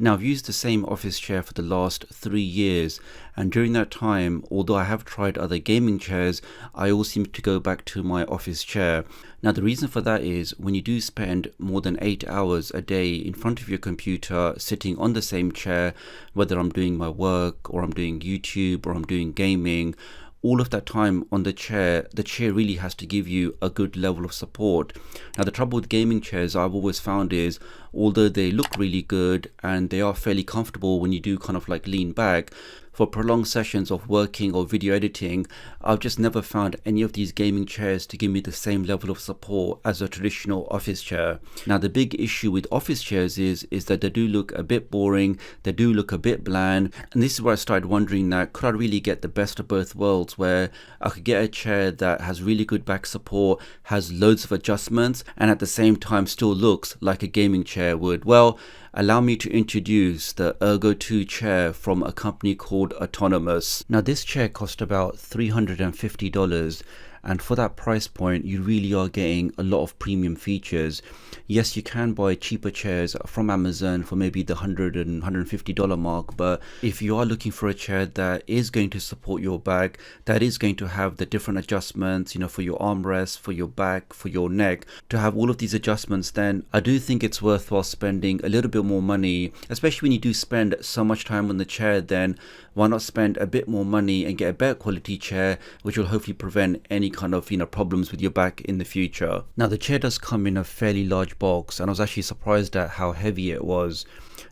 Now, I've used the same office chair for the last 3 years, and during that time, although I have tried other gaming chairs, I always seem to go back to my office chair. Now, the reason for that is when you do spend more than 8 hours a day in front of your computer, sitting on the same chair, whether I'm doing my work or I'm doing YouTube or I'm doing gaming, all of that time on the chair really has to give you a good level of support. Now, the trouble with gaming chairs I've always found is, although they look really good and they are fairly comfortable when you do kind of like lean back, for prolonged sessions of working or video editing, I've just never found any of these gaming chairs to give me the same level of support as a traditional office chair. Now, the big issue with office chairs is that they do look a bit boring, they do look a bit bland, and this is where I started wondering that could I really get the best of both worlds, where I could get a chair that has really good back support, has loads of adjustments, and at the same time still looks like a gaming chair would. Well, allow me to introduce the Ergo 2 chair from a company called Ergonomic. Now, this chair cost about $350, and for that price point you really are getting a lot of premium features. Yes, you can buy cheaper chairs from Amazon for maybe the $100 and $150 mark, but if you are looking for a chair that is going to support your back, that is going to have the different adjustments, for your armrest, for your back, for your neck, to have all of these adjustments, then I do think it's worthwhile spending a little bit more money. Especially when you do spend so much time on the chair, then why not spend a bit more money and get a better quality chair, which will hopefully prevent any kind of problems with your back in the future. Now, the chair does come in a fairly large box, and I was actually surprised at how heavy it was.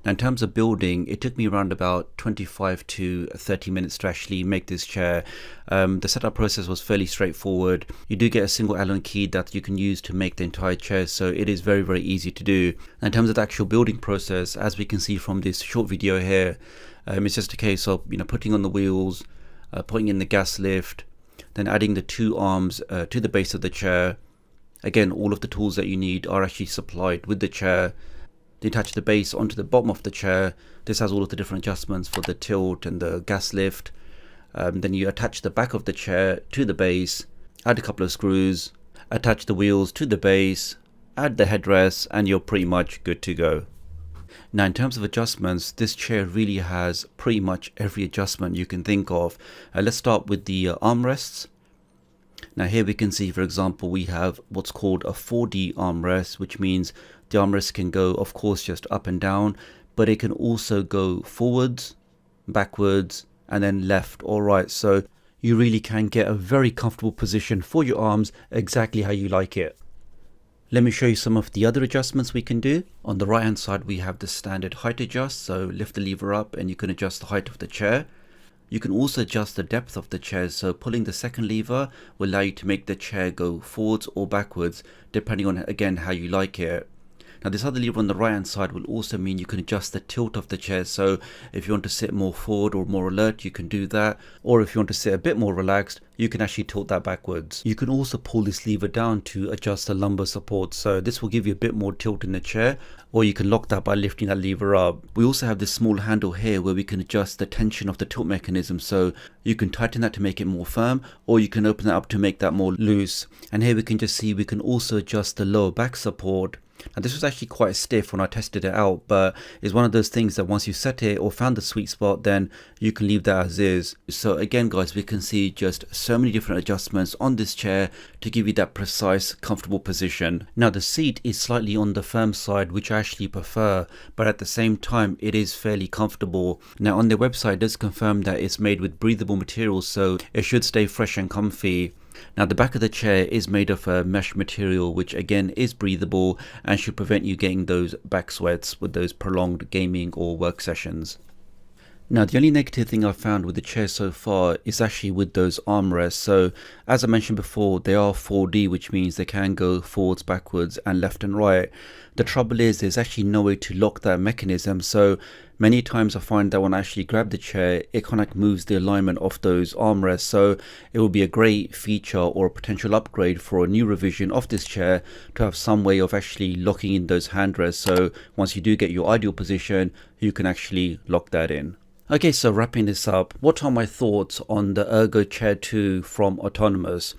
Now, in terms of building, it took me around about 25 to 30 minutes to actually make this chair. The setup process was fairly straightforward. You do get a single Allen key that you can use to make the entire chair, so it is very, very easy to do. Now, in terms of the actual building process, as we can see from this short video here, it's just a case of putting on the wheels, putting in the gas lift, then adding the two arms to the base of the chair. Again, all of the tools that you need are actually supplied with the chair. Then attach the base onto the bottom of the chair. This has all of the different adjustments for the tilt and the gas lift. Then you attach the back of the chair to the base, add a couple of screws, attach the wheels to the base, add the headrest, and you're pretty much good to go. Now, in terms of adjustments, this chair really has pretty much every adjustment you can think of. Let's start with the armrests. Now, here we can see, for example, we have what's called a 4D armrest, which means the armrest can go, of course, just up and down, but it can also go forwards, backwards, and then left or right. So you really can get a very comfortable position for your arms exactly how you like it. Let me show you some of the other adjustments we can do. On the right hand side, we have the standard height adjust. So lift the lever up and you can adjust the height of the chair. You can also adjust the depth of the chair. So pulling the second lever will allow you to make the chair go forwards or backwards, depending on, again, how you like it. Now, this other lever on the right hand side will also mean you can adjust the tilt of the chair. So if you want to sit more forward or more alert, you can do that. Or if you want to sit a bit more relaxed, you can actually tilt that backwards. You can also pull this lever down to adjust the lumbar support. So this will give you a bit more tilt in the chair, or you can lock that by lifting that lever up. We also have this small handle here where we can adjust the tension of the tilt mechanism. So you can tighten that to make it more firm, or you can open that up to make that more loose. And here we can just see we can also adjust the lower back support. And this was actually quite stiff when I tested it out, but it's one of those things that once you set it or found the sweet spot, then you can leave that as is. So again, guys, we can see just so many different adjustments on this chair to give you that precise, comfortable position. Now, the seat is slightly on the firm side, which I actually prefer, but at the same time, it is fairly comfortable. Now, on their website, it does confirm that it's made with breathable materials, so it should stay fresh and comfy. Now, the back of the chair is made of a mesh material, which again is breathable and should prevent you getting those back sweats with those prolonged gaming or work sessions. Now, the only negative thing I've found with the chair so far is actually with those armrests. So as I mentioned before, they are 4D, which means they can go forwards, backwards and left and right. The trouble is there's actually no way to lock that mechanism. So many times I find that when I actually grab the chair, it kind of moves the alignment of those armrests. So it will be a great feature or a potential upgrade for a new revision of this chair to have some way of actually locking in those handrests. So once you do get your ideal position, you can actually lock that in. Okay, so wrapping this up, what are my thoughts on the ErgoChair 2 from Ergonomic?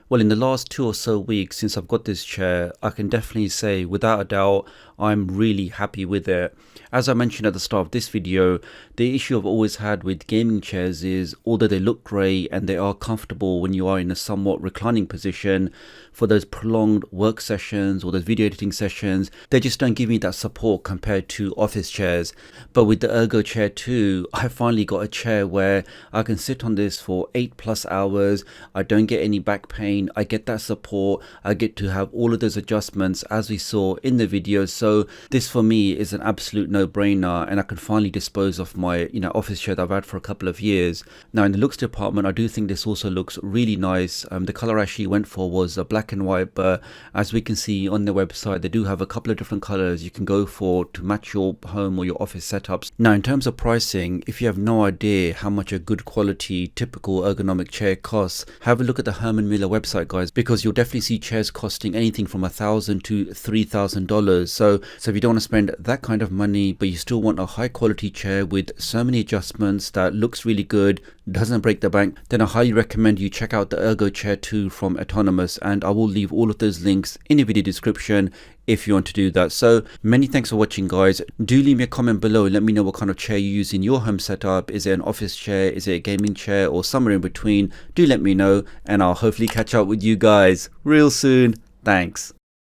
Well, in the last 2 or so weeks since I've got this chair, I can definitely say without a doubt, I'm really happy with it. As I mentioned at the start of this video, the issue I've always had with gaming chairs is, although they look great and they are comfortable when you are in a somewhat reclining position, for those prolonged work sessions or those video editing sessions, they just don't give me that support compared to office chairs. But with the ErgoChair 2, I finally got a chair where I can sit on this for 8+ hours. I don't get any back pain. I get that support. I get to have all of those adjustments as we saw in the video. So this for me is an absolute no-brainer, and I can finally dispose of my office chair that I've had for a couple of years. Now in the looks department, I do think this also looks really nice. The color I actually went for was a black and white, but as we can see on their website, they do have a couple of different colors you can go for to match your home or your office setups. Now in terms of pricing, if you have no idea how much a good quality typical ergonomic chair costs, have a look at the Herman Miller website, guys, because you'll definitely see chairs costing anything from $1,000 to $3,000. So if you don't want to spend that kind of money but you still want a high quality chair with so many adjustments that looks really good, doesn't break the bank, then I highly recommend you check out the ErgoChair 2 from Ergonomic, and I will leave all of those links in the video description if you want to do that. So many thanks for watching, guys. Do leave me a comment below, let me know what kind of chair you use in your home setup. Is it an office chair, is it a gaming chair, or somewhere in between? Do let me know, and I'll hopefully catch up with you guys real soon. Thanks.